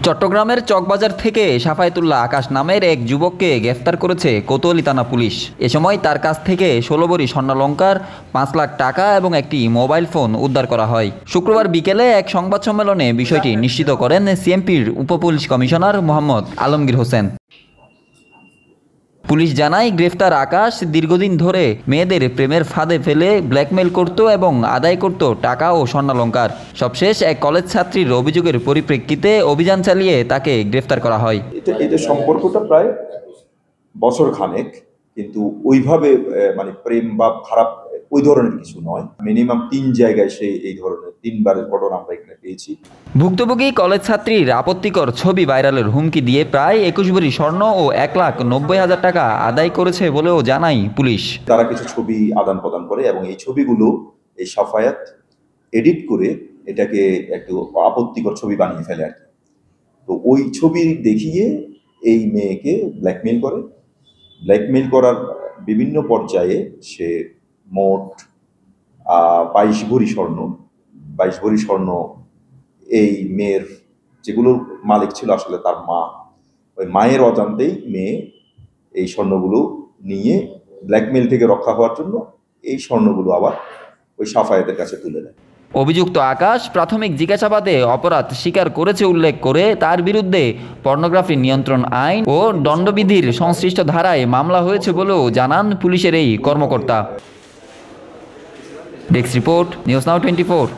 চট্টগ্রামের চকবাজার থেকে সাফায়েতুল্লাহ আকাশ নামের এক যুবককে গ্রেফতার করেছে কোতোয়ালি থানা পুলিশ। এ সময় তার কাছ থেকে ১৬ ভরি স্বর্ণালংকার, ৫ লাখ টাকা এবং একটি মোবাইল ফোন উদ্ধার করা হয়। শুক্রবার বিকেলে এক সংবাদ সম্মেলনে বিষয়টি নিশ্চিত করেন সিএমপির উপপুলিশ কমিশনার মোহাম্মদ আলমগীর হোসেন। পুলিশ জানায়, গ্রেফতার আকাশ দীর্ঘদিন ধরে মেয়েদের প্রেমের ফাঁদে ফেলে ব্ল্যাকমেইল করত এবং আদায় করত টাকা ও স্বর্ণালংকার। সবশেষ এক কলেজ ছাত্রীর অভিযোগের পরিপ্রেক্ষিতে অভিযান চালিয়ে তাকে গ্রেফতার করা হয়। এটা সম্পর্কটা প্রায় বছর খানেক, কিন্তু ওইভাবে মানে প্রেম বা খারাপ ওই ধরনের কিছু নয়। মিনিমাম ৩ জায়গায় সে এই ধরনের ৩ বারের ঘটনা আমরা এখানে পেয়েছি। ভুক্তভোগী কলেজ ছাত্রীর আপত্তিকর ছবি ভাইরালের হুমকি দিয়ে প্রায় ২১ ভরি স্বর্ণ ও ১,৯০,০০০ টাকা আদায় করেছে বলেও জানায় পুলিশ। তারা কিছু ছবি আদান প্রদান করে এবং এই ছবিগুলো এই সাফায়াত এডিট করে এটাকে একটু আপত্তিকর ছবি বানিয়ে ফেলে আর কি। তো ওই ছবি দেখিয়ে এই মেয়েকে ব্ল্যাকমেইল করে। ব্ল্যাকমেইল করার বিভিন্ন পর্যায়ে সে মোট ২২ ভরি স্বর্ণ এই মেয়ের, যেগুলোর মালিক ছিল আসলে তার মা, ওই মায়ের অজান্তেই মেয়ে এই স্বর্ণগুলো নিয়ে ব্ল্যাকমেইল থেকে রক্ষা হওয়ার জন্য এই স্বর্ণগুলো আবার ওই সাফায়েতের কাছে তুলে দেয়। অভিযুক্ত আকাশ প্রাথমিক জিজ্ঞাসাবাদে অপরাধ স্বীকার করেছে উল্লেখ করে তার বিরুদ্ধে পর্নোগ্রাফি নিয়ন্ত্রণ আইন ও দণ্ডবিধির সংশ্লিষ্ট ধারায় মামলা হয়েছে বলেও জানান পুলিশের এই কর্মকর্তা। Desk report, news now 24।